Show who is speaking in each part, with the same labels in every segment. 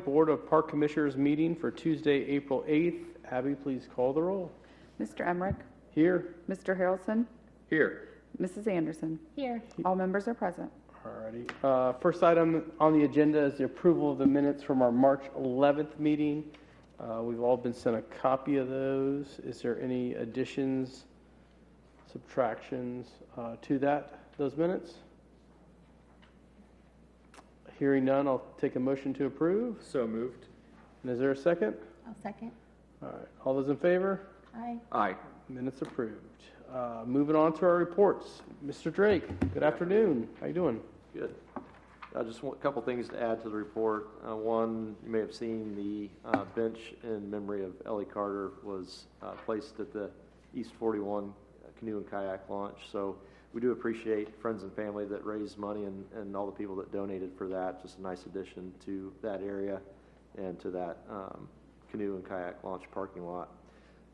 Speaker 1: Board of Park Commissioners meeting for Tuesday, April 8th. Abby, please call the roll.
Speaker 2: Mr. Emerick,
Speaker 1: Here.
Speaker 2: Mr. Harrelson,
Speaker 1: Here.
Speaker 2: Mrs. Anderson.
Speaker 3: Here.
Speaker 2: All members are present.
Speaker 1: Alrighty. First item on the agenda is the approval of the minutes from our March 11th meeting. We've all been sent a copy of those. Is there any additions, subtractions to those minutes? Hearing none, I'll take a motion to approve.
Speaker 4: So moved.
Speaker 1: And is there a second?
Speaker 3: I'll second.
Speaker 1: All right. All those in favor?
Speaker 3: Aye.
Speaker 4: Aye.
Speaker 1: Minutes approved. Moving on to our reports. Mr. Drake, good afternoon. How you doing?
Speaker 4: Good. I just want a couple things to add to the report. One, you may have seen the bench in memory of Ellie Carter was placed at the East 41 canoe and kayak launch. So we do appreciate friends and family that raised money and all the people that donated for that. Just a nice addition to that area and to that canoe and kayak launch parking lot.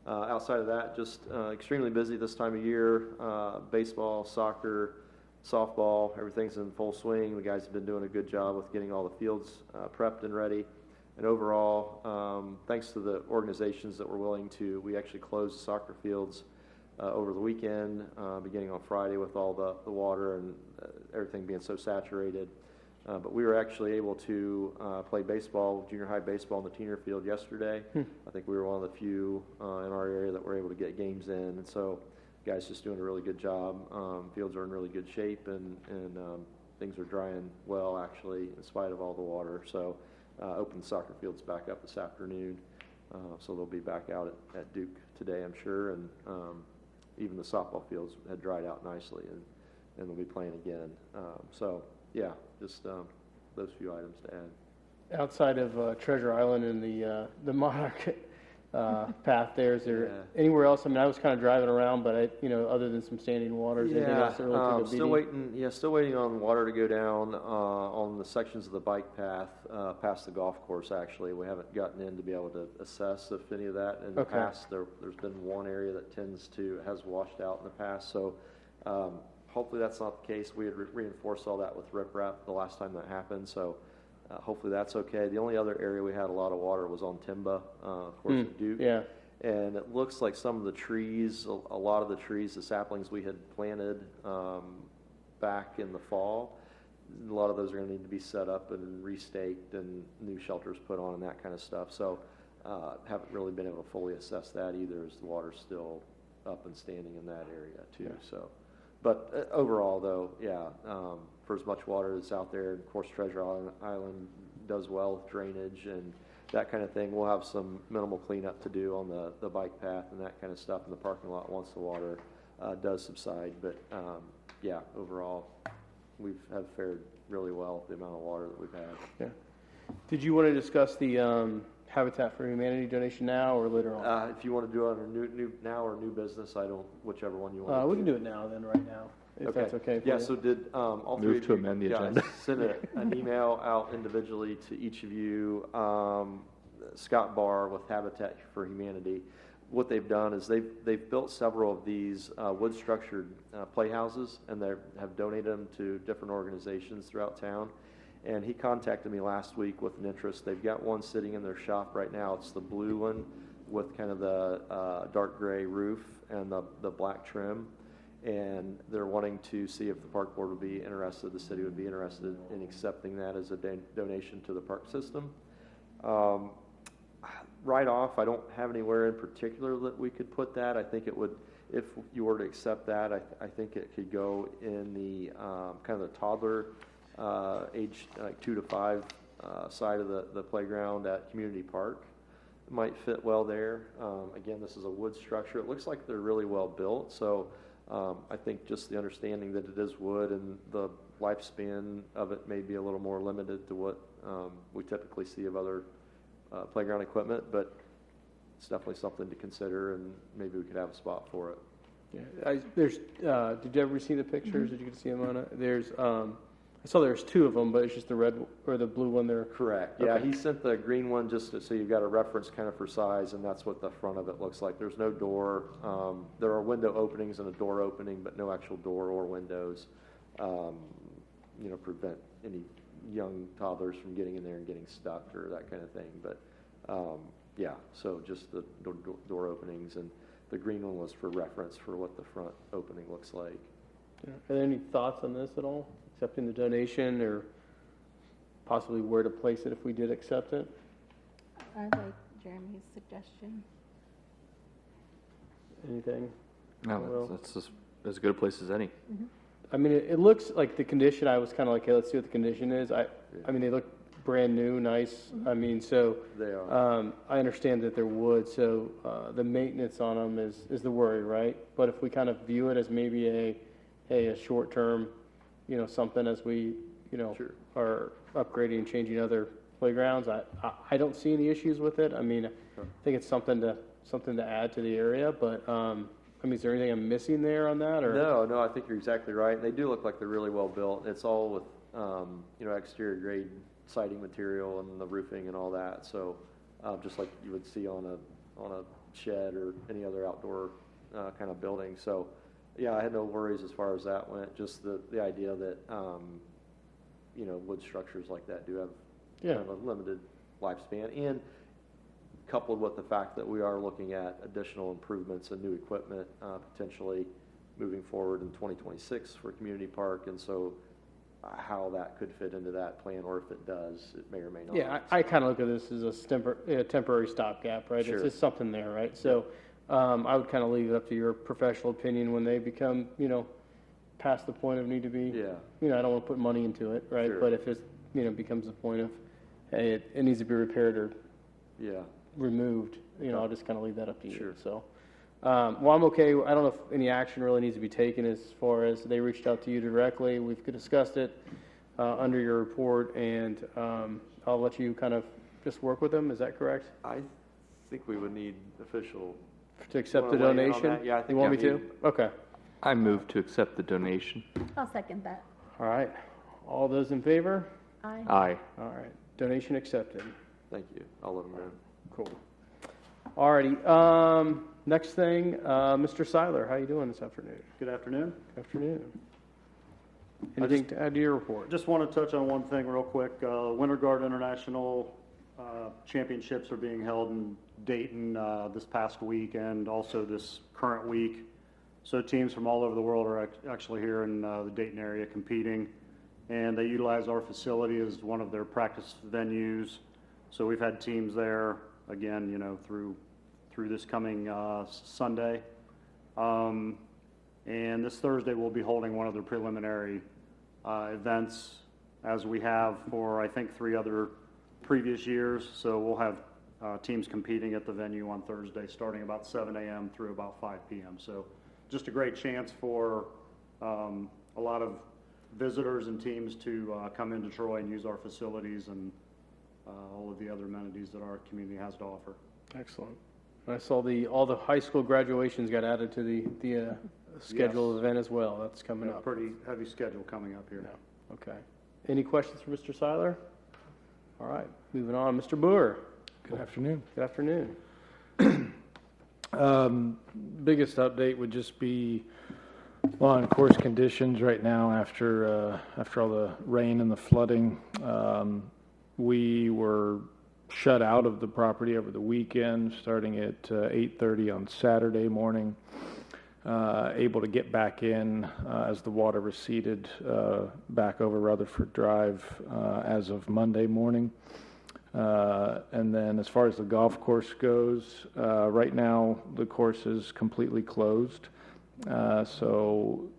Speaker 4: Outside of that, just extremely busy this time of year. Baseball, soccer, softball, everything's in full swing. The guys have been doing a good job with getting all the fields prepped and ready. And overall, thanks to the organizations that were willing to, we actually closed the soccer fields over the weekend, beginning on Friday with all the water and everything being so saturated. But we were actually able to play baseball, junior high baseball in the Teener field yesterday. I think we were one of the few in our area that were able to get games in. And so guys just doing a really good job. Fields are in really good shape and things are drying well actually in spite of all the water. So opened soccer fields back up this afternoon. So they'll be back out at Duke today, I'm sure. And even the softball fields had dried out nicely and they'll be playing again. So yeah, just those few items to add.
Speaker 1: Outside of Treasure Island and the Monarch path there, is there anywhere else? I mean, I was kind of driving around, but other than some standing waters, anything else that really took a beating?
Speaker 4: Still waiting on water to go down on the sections of the bike path past the golf course. Actually, we haven't gotten in to be able to assess if any of that in the past. There's been one area that has washed out in the past. So hopefully that's not the case. We had reinforced all that with riprap the last time that happened. So hopefully that's okay. The only other area we had a lot of water was on Timba, of course, at Duke.
Speaker 1: Yeah.
Speaker 4: And it looks like some of the trees, a lot of the trees, the saplings we had planted back in the fall, a lot of those are going to need to be set up and restaked and new shelters put on and that kind of stuff. So haven't really been able to fully assess that either, as the water's still up and standing in that area too. Yeah. So, but overall though, for as much water that's out there, of course Treasure Island does well with drainage and that kind of thing. We'll have some minimal cleanup to do on the bike path and that kind of stuff in the parking lot once the water does subside. But overall, we have fared really well with the amount of water that we've had. Yeah.
Speaker 1: Did you want to discuss the Habitat for Humanity donation now or later on?
Speaker 4: If you want to do it under new now or new business, whichever one you want.
Speaker 1: We can do it now then, right now, if that's okay for you.
Speaker 4: So did all three of you amend the agenda. Send an email out individually to each of you. Scott Barr with Habitat for Humanity. What they've done is they've built several of these wood structured playhouses, and they have donated them to different organizations throughout town. And he contacted me last week with an interest. They've got one sitting in their shop right now. It's the blue one with kind of the dark gray roof and the black trim. And they're wanting to see if the park board would be interested, the city would be interested in accepting that as a donation to the park system. Right off, I don't have anywhere in particular that we could put that. I think it would, if you were to accept that, I think it could go in the kind of the toddler age 2 to 5 side of the playground at Community Park. It might fit well there. Again, this is a wood structure. It looks like they're really well built, so I think just the understanding that it is wood and the lifespan of it may be a little more limited to what we typically see of other playground equipment, but it's definitely something to consider, and maybe we could have a spot for it.
Speaker 1: Yeah, did you ever see the pictures? Did you get to see them on it? There's I saw there's two of them, but it's just the red or the blue one there.
Speaker 4: Correct. Yeah, he sent the green one just so you've got a reference kind of for size, and that's what the front of it looks like. There's no door. There are window openings and a door opening, but no actual door or windows. Prevent any young toddlers from getting in there and getting stuck or that kind of thing. But, yeah, so just the door openings, and the green one was for reference for what the front opening looks like.
Speaker 1: Yeah. Are there any thoughts on this at all? Accepting the donation, or possibly where to place it if we did accept it?
Speaker 3: I like Jeremy's suggestion.
Speaker 1: Anything?
Speaker 5: No,
Speaker 1: Well-
Speaker 5: that's just as good a place as any.
Speaker 1: I mean, it looks like the condition, I was kind of like, hey, let's see what the condition is. I mean, they look brand new, nice. I mean, so
Speaker 4: They are.
Speaker 1: I understand that they're wood, so the maintenance on them is the worry, right? But if we kind of view it as maybe a short-term, something as we,
Speaker 4: Sure.
Speaker 1: are upgrading and changing other playgrounds, I don't see any issues with it. I mean, I think it's something to add to the area, but, I mean, is there anything I'm missing there on that, or?
Speaker 4: No, I think you're exactly right. They do look like they're really well built. It's all with, exterior grade siding material and the roofing and all that. So, just like you would see on a shed or any other outdoor, kind of building. So, yeah, I had no worries as far as that went. Just the idea that, wood structures like that do have kind of a limited lifespan, and coupled with the fact that we are looking at additional improvements and new equipment, potentially moving forward in 2026 for community park. And so how that could fit into that plan, or if it does, it may or may not.
Speaker 1: Yeah, I kind of look at this as a temporary stopgap, right?
Speaker 4: Sure.
Speaker 1: It's just something there, right? So I would kind of leave it up to your professional opinion when they become, past the point of need to be.
Speaker 4: Yeah.
Speaker 1: I don't want to put money into it, right?
Speaker 4: Sure.
Speaker 1: But if it, becomes a point of, hey, it needs to be repaired or
Speaker 4: Yeah.
Speaker 1: removed, I'll just kind of leave that up to you.
Speaker 4: Sure.
Speaker 1: So, well, I'm okay. I don't know if any action really needs to be taken as far as they reached out to you directly. We've discussed it under your report, and I'll let you kind of just work with them. Is that correct?
Speaker 4: I think we would need official.
Speaker 1: To accept the
Speaker 4: Wanna weigh in on
Speaker 1: donation?
Speaker 4: that? Yeah, I think
Speaker 1: You want me
Speaker 4: we
Speaker 1: to?
Speaker 4: need-
Speaker 1: Okay.
Speaker 5: I move to accept the donation.
Speaker 3: I'll second that.
Speaker 1: All right. All those in favor?
Speaker 3: Aye.
Speaker 5: Aye.
Speaker 1: All right. Donation accepted.
Speaker 4: Thank you. I'll let them know.
Speaker 1: Cool. All righty. Next thing, Mr. Siler, how you doing this afternoon?
Speaker 6: Good afternoon.
Speaker 1: Good afternoon. Anything to add to your report?
Speaker 6: Just want to touch on one thing real quick. Winter Guard International Championships are being held in Dayton this past week and also this current week. So teams from all over the world are actually here in the Dayton area competing, and they utilize our facility as one of their practice venues. So we've had teams there again, through this coming Sunday. And this Thursday we'll be holding one of their preliminary events, as we have for I think 3 other previous years. So we'll have teams competing at the venue on Thursday, starting about 7 a.m. through about 5 p.m. So just a great chance for a lot of visitors and teams to come into Troy and use our facilities and all of the other amenities that our community has to offer.
Speaker 1: Excellent. I saw all the high school graduations got added to the scheduled event as well. That's coming up.
Speaker 6: Pretty heavy schedule coming up here.
Speaker 1: Yeah. Okay. Any questions for Mr. Siler? All right. Moving on. Mr. Booher.
Speaker 7: Good afternoon.
Speaker 1: Good afternoon.
Speaker 7: Biggest update would just be on course conditions right now after all the rain and the flooding. We were shut out of the property over the weekend, starting at 8:30 on Saturday morning. Able to get back in as the water receded back over Rutherford Drive as of Monday morning. And then as far as the golf course goes, right now the course is completely closed. So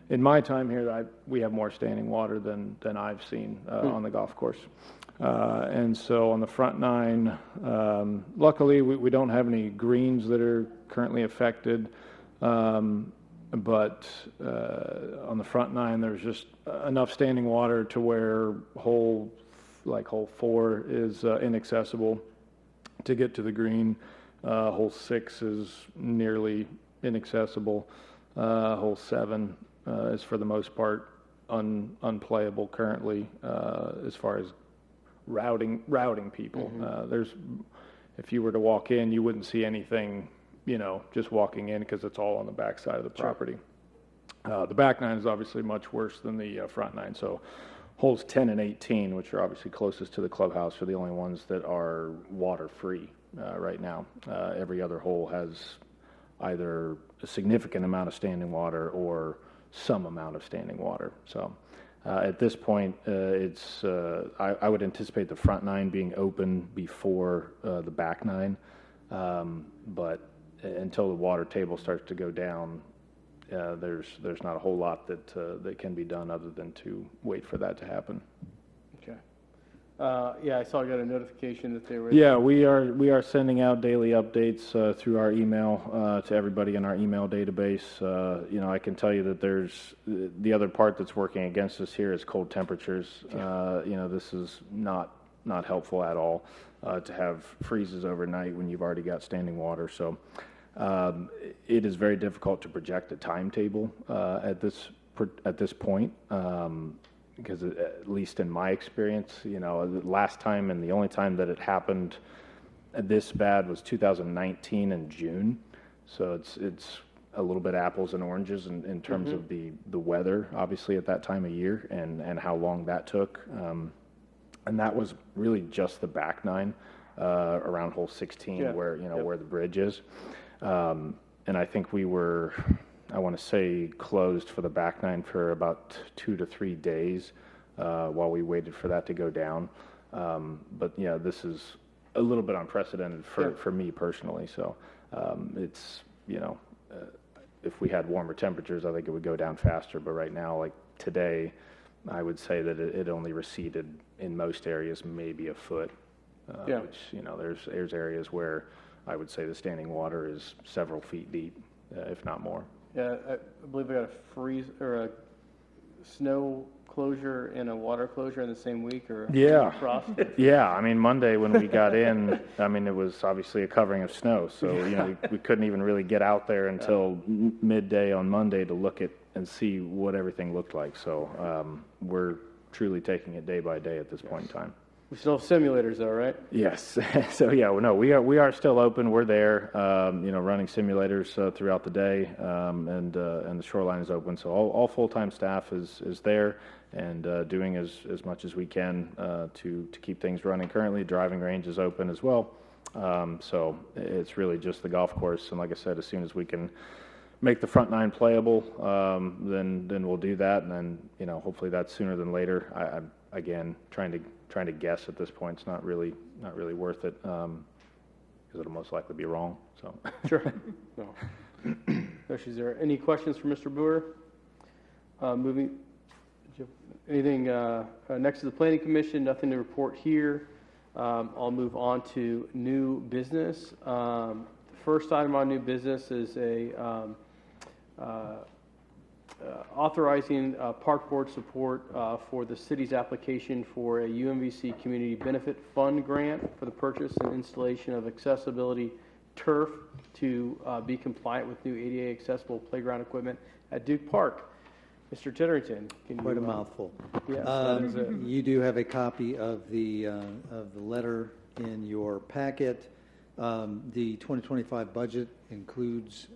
Speaker 7: in my time here, we have more standing water than I've seen on the golf course. And so on the front 9, luckily we don't have any greens that are currently affected. But on the front 9, there's just enough standing water to where hole 4 is inaccessible to get to the green. Hole 6 is nearly inaccessible. Hole 7 is for the most part unplayable currently as far as routing people. If you were to walk in, you wouldn't see anything, just walking in, because it's all on the back side of the property. The back 9 is obviously much worse than the front 9. So holes 10 and 18, which are obviously closest to the clubhouse, are the only ones that are water-free right now. Every other hole has either a significant amount of standing water or some amount of standing water. So at this point, I would anticipate the front 9 being open before the back 9, but until the water table starts to go down, there's not a whole lot that can be done other than to wait for that to happen.
Speaker 1: Okay. Yeah, I saw I got a notification that they were.
Speaker 7: Yeah, we are sending out daily updates through our email to everybody in our email database. I can tell you that there's the other part that's working against us here is cold temperatures. This is not helpful at all to have freezes overnight when you've already got standing water. So it is very difficult to project a timetable at this point. Because at least in my experience, the last time and the only time that it happened this bad was 2019 in June. So it's a little bit apples and oranges in terms of the weather, obviously, at that time of year and how long that took. And that was really just the back 9 around hole 16 where the bridge is. And I think we were, I want to say, closed for the back 9 for about 2 to 3 days while we waited for that to go down. But this is a little bit unprecedented for me personally. So it's, if we had warmer temperatures, I think it would go down faster. But right now, like today, I would say that it only receded in most areas maybe a foot, which, there's areas where I would say the standing water is several feet deep, if not more.
Speaker 1: Yeah, I believe we got a freeze or a snow closure and a water closure in the same week, or frost.
Speaker 7: Yeah, I mean Monday when we got in, it was obviously a covering of snow, so we couldn't even really get out there until midday on Monday to look at and see what everything looked like. So we're truly taking it day by day at this point in time.
Speaker 1: We still have simulators though, right?
Speaker 7: Yes. So we are still open. We're there, running simulators throughout the day, and the shoreline is open. So all full-time staff is there and doing as much as we can to keep things running. Currently, driving range is open as well. So it's really just the golf course. And like I said, as soon as we can make the front 9 playable, then we'll do that. And then hopefully that's sooner than later. I'm again trying to guess at this point. It's not really worth it because it'll most likely be wrong. So
Speaker 1: Sure. No. Is there any questions for Mr. Booher? Moving. Anything next to the Planning Commission? Nothing to report here. I'll move on to new business. The first item on new business is authorizing park board support for the city's application for a UMVC Community Benefit Fund grant for the purchase and installation of accessibility turf to be compliant with new ADA accessible playground equipment at Duke Park. Mr. Titterington, can you...
Speaker 8: Quite a mouthful.
Speaker 1: Yes, that is it.
Speaker 8: You do have a copy of the letter in your packet. The 2025 budget includes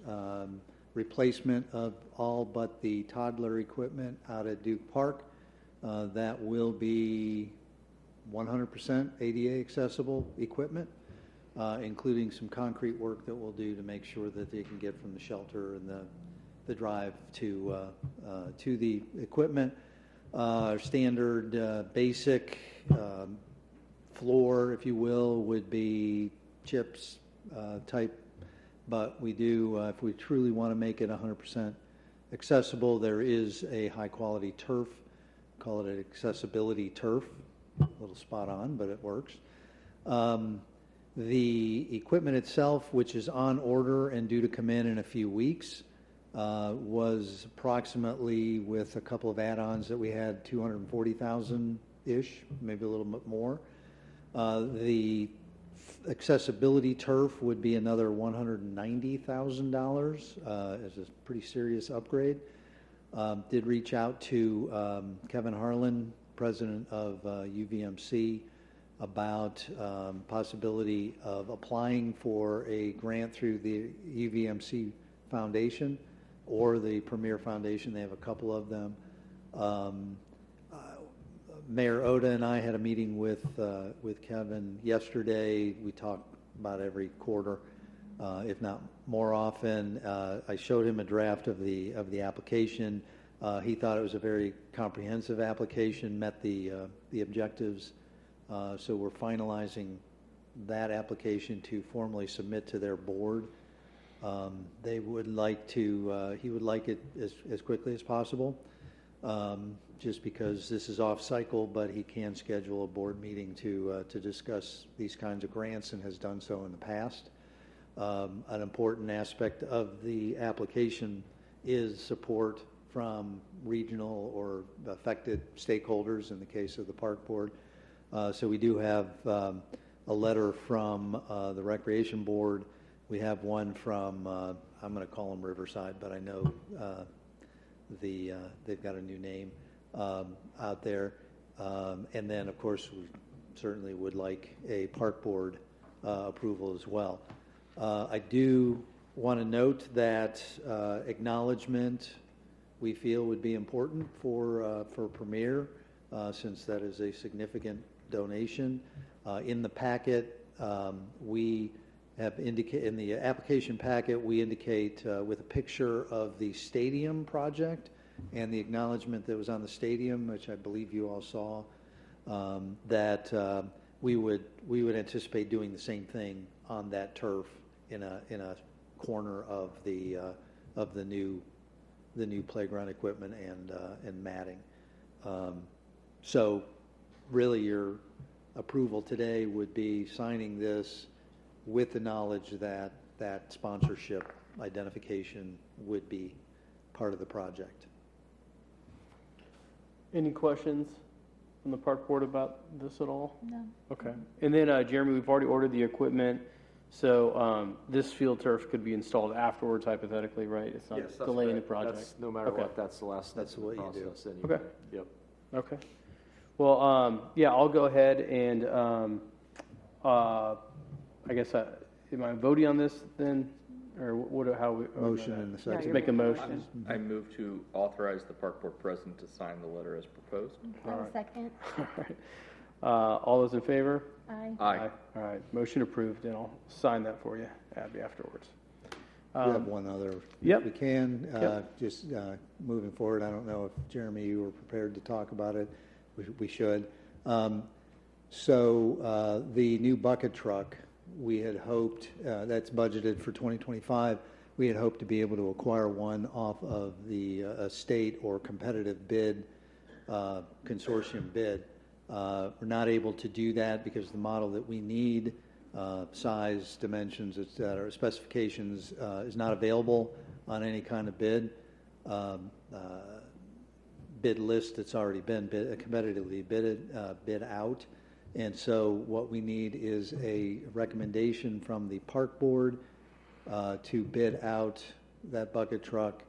Speaker 8: replacement of all but the toddler equipment out at Duke Park. That will be 100% ADA accessible equipment, including some concrete work that we'll do to make sure that they can get from the shelter and the drive to the equipment. Standard basic floor, if you will, would be chips type. But we do, if we truly want to make it 100% accessible, there is a high-quality turf. Call it an accessibility turf. A little spot on, but it works. The equipment itself, which is on order and due to come in a few weeks, was approximately, with a couple of add-ons that we had, $240,000-ish, maybe a little bit more. The accessibility turf would be another $190,000 as a pretty serious upgrade. Did reach out to Kevin Harlan, president of UVMC, about possibility of applying for a grant through the UVMC Foundation or the Premier Foundation. They have a couple of them. Mayor Oda and I had a meeting with Kevin yesterday. We talked about every quarter, if not more often. I showed him a draft of the application. He thought it was a very comprehensive application, met the objectives. So we're finalizing that application to formally submit to their board. They would like to, he would like it as quickly as possible, just because this is off cycle, but he can schedule a board meeting to discuss these kinds of grants and has done so in the past. An important aspect of the application is support from regional or affected stakeholders in the case of the park board. So we do have a letter from the Recreation Board. We have one from, I'm going to call them Riverside, but I know they've got a new name out there. And then, of course, we certainly would like a park board approval as well. I do want to note that acknowledgement we feel would be important for Premier, since that is a significant donation. In the packet, we have indicated, in the application packet, we indicate with a picture of the stadium project and the acknowledgement that was on the stadium, which I believe you all saw, that we would anticipate doing the same thing on that turf in a corner of the new playground equipment and matting. So really your approval today would be signing this with the knowledge that that sponsorship identification would be part of the project.
Speaker 1: Any questions from the park board about this at all?
Speaker 3: No.
Speaker 1: Okay. And then, Jeremy, we've already ordered the equipment, so this field turf could be installed afterwards hypothetically, right? It's not
Speaker 4: Yes, that's
Speaker 1: delaying the
Speaker 4: correct.
Speaker 1: project?
Speaker 4: That's, no matter
Speaker 1: Okay.
Speaker 4: what, that's the last step
Speaker 8: That's
Speaker 4: of the
Speaker 8: what you do.
Speaker 4: process anyway.
Speaker 1: Okay.
Speaker 4: Yep.
Speaker 1: Okay. Well, yeah, I'll go ahead and, I guess, am I voting on this then? Or how we?
Speaker 8: Motion in the
Speaker 2: Yeah,
Speaker 8: second.
Speaker 2: you're
Speaker 1: Make a
Speaker 2: making
Speaker 1: motion.
Speaker 5: I move to authorize the park board president to sign the letter as proposed.
Speaker 3: I will
Speaker 1: Alright.
Speaker 3: second.
Speaker 1: All right. All those in favor?
Speaker 3: Aye.
Speaker 5: Aye.
Speaker 1: All right, motion approved, and I'll sign that for you, Abby, afterwards.
Speaker 8: We have one other.
Speaker 1: Yep.
Speaker 8: If we can,
Speaker 1: Yep.
Speaker 8: just moving forward, I don't know if, Jeremy, you were prepared to talk about it. We should. So the new bucket truck, we had hoped, that's budgeted for 2025, we had hoped to be able to acquire one off of the state or competitive bid, consortium bid. We're not able to do that because the model that we need, size, dimensions, et cetera, specifications, is not available on any kind of bid. Bid list that's already been competitively bid out. And so what we need is a recommendation from the park board to bid out that bucket truck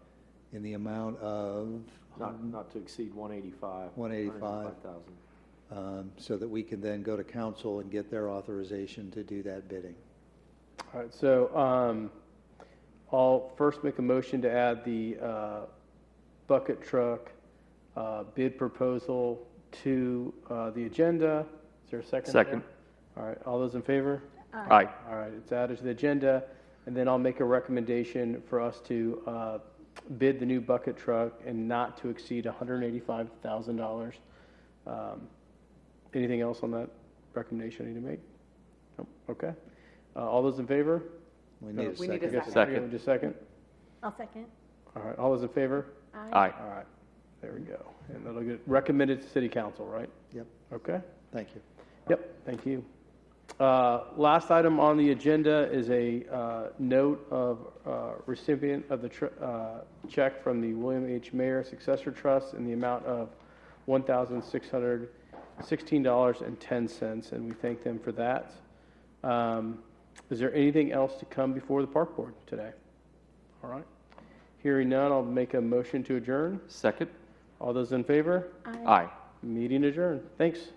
Speaker 8: in the amount of
Speaker 4: Not to exceed 185.
Speaker 8: 185.
Speaker 4: 185,000.
Speaker 8: So that we can then go to council and get their authorization to do that bidding.
Speaker 1: All right, so I'll first make a motion to add the bucket truck bid proposal to the agenda. Is there a second?
Speaker 5: Second.
Speaker 1: All right, all those in favor?
Speaker 5: Aye.
Speaker 1: All right, it's added to the agenda, and then I'll make a recommendation for us to bid the new bucket truck and not to exceed $185,000. Anything else on that recommendation I need to make? No? Okay. All those in favor?
Speaker 8: We need a
Speaker 2: We need a
Speaker 8: second.
Speaker 5: Second.
Speaker 1: Just a second.
Speaker 3: I'll second.
Speaker 1: All right, all those in favor?
Speaker 5: Aye.
Speaker 1: All right, there we go. And that'll get recommended to city council, right?
Speaker 8: Yep,
Speaker 1: Okay.
Speaker 8: thank you.
Speaker 1: Yep, thank you. Last item on the agenda is a note of recipient of the check from the William H. Maier Successor Trust in the amount of $1,616.10, and we thank them for that. Is there anything else to come before the park board today? All right. Hearing none, I'll make a motion to adjourn.
Speaker 5: Second?
Speaker 1: All those in favor?
Speaker 5: Aye.
Speaker 1: Meeting adjourned. Thanks.